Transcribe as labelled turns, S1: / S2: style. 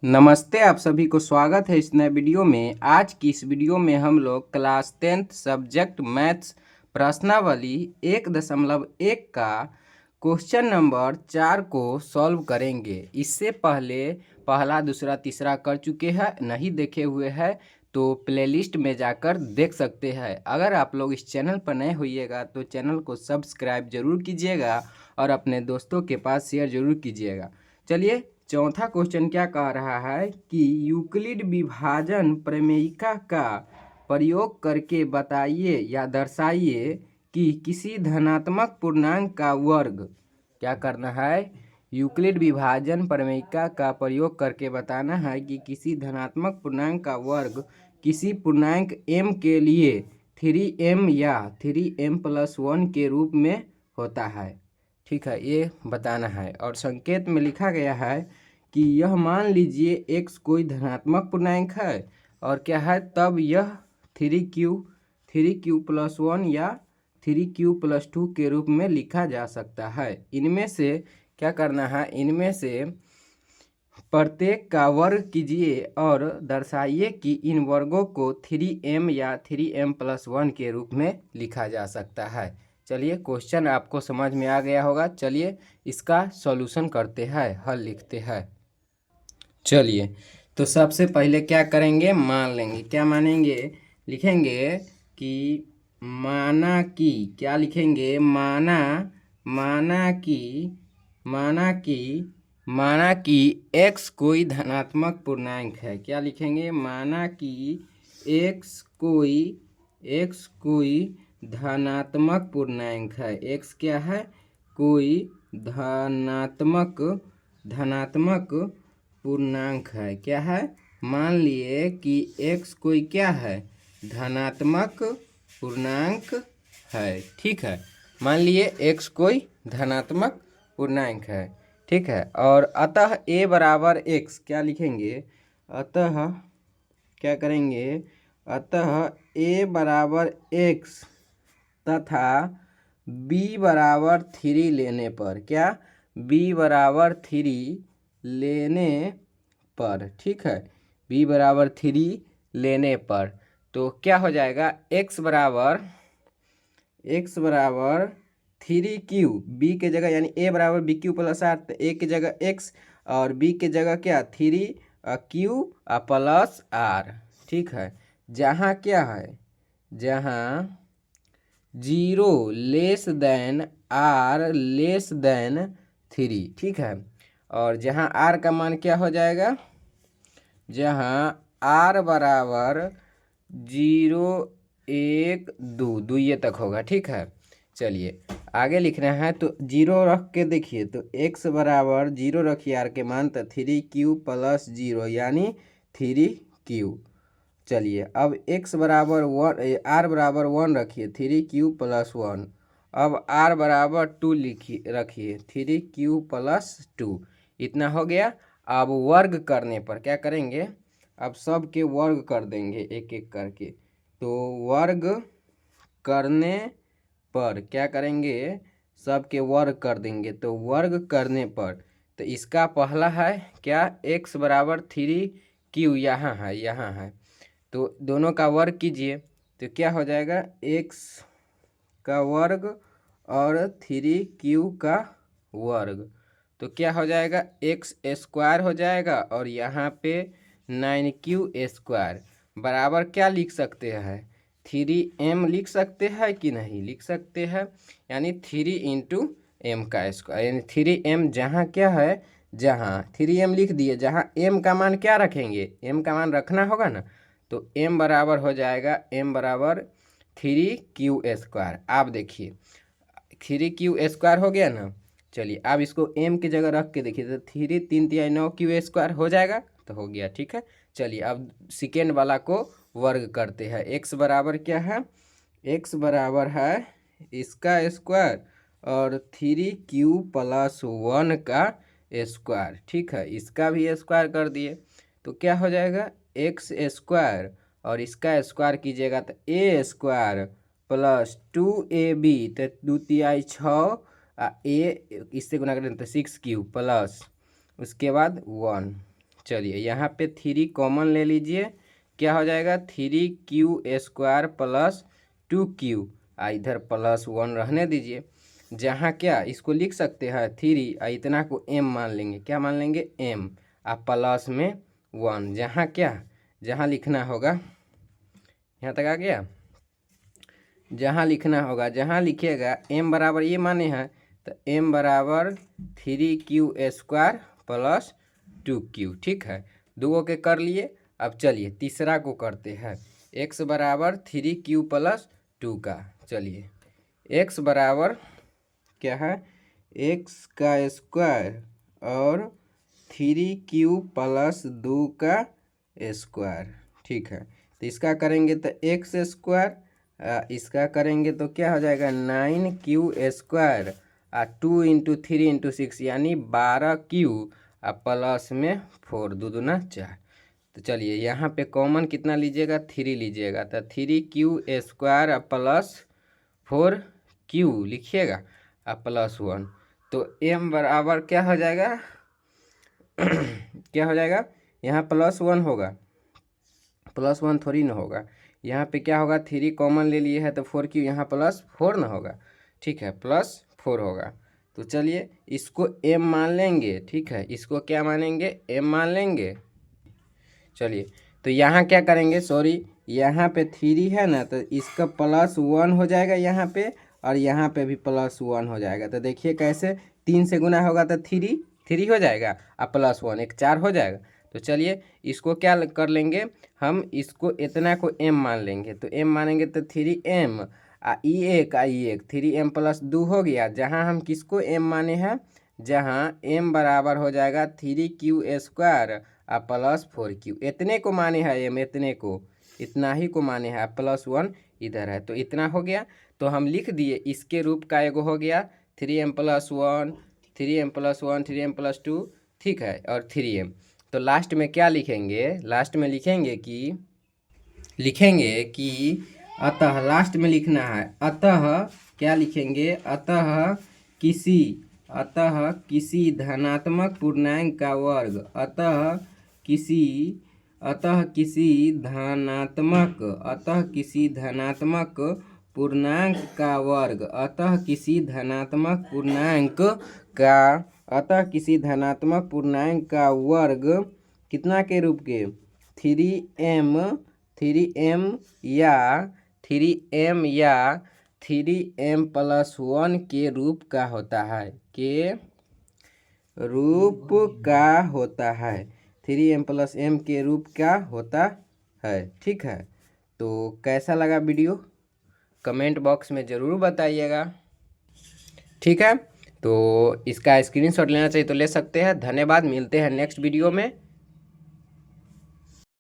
S1: नमस्ते, आप सभी को स्वागत है इस नए वीडियो में। आज की इस वीडियो में हम लोग क्लास 10th सब्जेक्ट मैथ्स प्रश्नावली 1.1 का क्वेश्चन नंबर 4 को सॉल्व करेंगे। इससे पहले पहला, दूसरा, तीसरा कर चुके हैं, नहीं देखे हुए हैं तो प्लेलिस्ट में जाकर देख सकते हैं। अगर आप लोग इस चैनल पर नए होइएगा तो चैनल को सब्सक्राइब जरूर कीजिएगा और अपने दोस्तों के पास शेयर जरूर कीजिएगा। चलिए, चौथा क्वेश्चन क्या कह रहा है कि यूक्लिड विभाजन प्रमेयिका का प्रयोग करके बताइए या दर्शाइए कि किसी धनात्मक पूर्णांक का वर्ग। क्या करना है? यूक्लिड विभाजन प्रमेयिका का प्रयोग करके बताना है कि किसी धनात्मक पूर्णांक का वर्ग किसी पूर्णांक m के लिए 3m या 3m+1 के रूप में होता है। ठीक है, ये बताना है। और संकेत में लिखा गया है कि यह मान लीजिए x कोई धनात्मक पूर्णांक है और क्या है, तब यह 3q+1 या 3q+2 के रूप में लिखा जा सकता है। इनमें से क्या करना है, इनमें से प्रत्येक का वर्ग कीजिए और दर्शाइए कि इन वर्गों को 3m या 3m+1 के रूप में लिखा जा सकता है। चलिए, क्वेश्चन आपको समझ में आ गया होगा। चलिए इसका सॉल्यूशन करते हैं, हल लिखते हैं। चलिए, तो सबसे पहले क्या करेंगे, मान लेंगे। क्या मानेंगे? लिखेंगे कि माना कि, क्या लिखेंगे, माना कि x कोई धनात्मक पूर्णांक है। क्या लिखेंगे? माना कि x कोई धनात्मक पूर्णांक है। x क्या है? कोई धनात्मक पूर्णांक है। क्या है? मान लिए कि x कोई क्या है, धनात्मक पूर्णांक है। ठीक है, मान लिए x कोई धनात्मक पूर्णांक है। ठीक है, और अतः a बराबर x, क्या लिखेंगे, अतः क्या करेंगे, अतः a बराबर x तथा b बराबर 3 लेने पर, क्या, b बराबर 3 लेने पर, ठीक है, b बराबर 3 लेने पर तो क्या हो जाएगा, x बराबर 3q, b के जगह यानी a बराबर bq+r, तो a की जगह x और b की जगह क्या, 3q+r। ठीक है, जहाँ क्या है, जहाँ 0 r <3। ठीक है, और जहाँ r का मान क्या हो जाएगा, जहाँ r बराबर 0, 1, 2 ये तक होगा। ठीक है, चलिए आगे लिखना है। तो 0 रख के देखिए, तो x बराबर 0 रखिए, r के मान, तो 3q+0 यानी 3q। चलिए अब x बराबर 1, r बराबर 1 रखिए, 3q+1। अब r बराबर 2 रखिए, 3q+2। इतना हो गया। अब वर्ग करने पर क्या करेंगे, अब सब के वर्ग कर देंगे एक एक करके। तो वर्ग करने पर क्या करेंगे, सब के वर्ग कर देंगे। तो वर्ग करने पर, तो इसका पहला है क्या, x बराबर 3q, यहाँ है, तो दोनों का वर्ग कीजिए तो क्या हो जाएगा, x का वर्ग और 3q का वर्ग, तो क्या हो जाएगा, x² हो जाएगा और यहाँ पे 9q² बराबर क्या लिख सकते हैं, 3m लिख सकते हैं कि नहीं लिख सकते हैं, यानी 3 × m का स्क्वायर, यानी 3m जहाँ क्या है, जहाँ 3m लिख दिए, जहाँ m का मान क्या रखेंगे, m का मान रखना होगा ना, तो m बराबर हो जाएगा, m बराबर 3q²। आप देखिए 3q² हो गया ना। चलिए अब इसको m की जगह रख के देखिए, तो 3 3 × 9q² हो जाएगा, तो हो गया। ठीक है, चलिए अब सेकेंड वाला को वर्ग करते हैं। x बराबर क्या है, x बराबर है इसका स्क्वायर और 3q+1 का स्क्वायर। ठीक है, इसका भी स्क्वायर कर दिए तो क्या हो जाएगा, x² और इसका स्क्वायर कीजिएगा तो a² + 2ab, तो 2 तिहाई 6, a इससे गुना करें तो 6q प्लस उसके बाद 1। चलिए यहाँ पे 3 कॉमन ले लीजिए, क्या हो जाएगा 3q² प्लस 2q, इधर +1 रहने दीजिए। जहाँ क्या इसको लिख सकते हैं 3 इतना को m मान लेंगे, क्या मान लेंगे m, प्लस में 1, जहाँ क्या जहाँ लिखना होगा, यहाँ तक आ गया, जहाँ लिखना होगा, जहाँ लिखिएगा m बराबर ये माने हैं तो m बराबर 3q² प्लस 2q, ठीक है। दो के कर लिए। अब चलिए तीसरा को करते हैं, x बराबर 3q प्लस 2 का। चलिए x बराबर क्या है, x का स्क्वायर और 3q प्लस 2 का स्क्वायर, ठीक है। तो इसका करेंगे तो x², इसका करेंगे तो क्या हो जाएगा 9q² 2 × 3 × 6 यानी 12q प्लस में 4, 2 दूना 4। तो चलिए यहाँ पे कॉमन कितना लीजिएगा 3 लीजिएगा, तो 3q² प्लस 4q लिखिएगा प्लस 1। तो m बराबर क्या हो जाएगा क्या हो जाएगा, यहाँ +1 होगा, +1 थोड़ी ना होगा, यहाँ पे क्या होगा 3 कॉमन ले लिए है तो 4q यहाँ +4 ना होगा, ठीक है, +4 होगा। तो चलिए इसको m मान लेंगे, ठीक है, इसको क्या मानेंगे m मान लेंगे। चलिए तो यहाँ क्या करेंगे, सॉरी यहाँ पे 3 है ना, तो इसका +1 हो जाएगा यहाँ पे, और यहाँ पे भी +1 हो जाएगा। तो देखिए कैसे 3 से गुना होगा तो 3 हो जाएगा, +1 एक 4 हो जाएगा। तो चलिए इसको क्या कर लेंगे हम, इसको इतना को m मान लेंगे, तो m मानेंगे तो 3m ई1 3m + 2 हो गया। जहाँ हम किसको m माने हैं, जहाँ m बराबर हो जाएगा 3q² प्लस 4q, इतने को माने हैं m, इतने को, इतना ही को माने हैं, +1 इधर है, तो इतना हो गया। तो हम लिख दिए इसके रूप का एगो हो गया 3m + 1 3m + 1 3m + 2, ठीक है, और 3m। तो लास्ट में क्या लिखेंगे, लास्ट में लिखेंगे कि अतः, लास्ट में लिखना है अतः, क्या लिखेंगे, अतः किसी धनात्मक पूर्णांक का वर्ग, अतः किसी धनात्मक पूर्णांक का वर्ग, अतः किसी धनात्मक पूर्णांक का वर्ग कितना के रूप के, 3m या 3m + 1 के रूप का होता है, 3m + m के रूप का होता है, ठीक है। तो कैसा लगा वीडियो, कमेंट बॉक्स में ज़रूर बताइएगा, ठीक है। तो इसका स्क्रीनशॉट लेना चाहिए तो ले सकते हैं। धन्यवाद, मिलते हैं नेक्स्ट वीडियो में।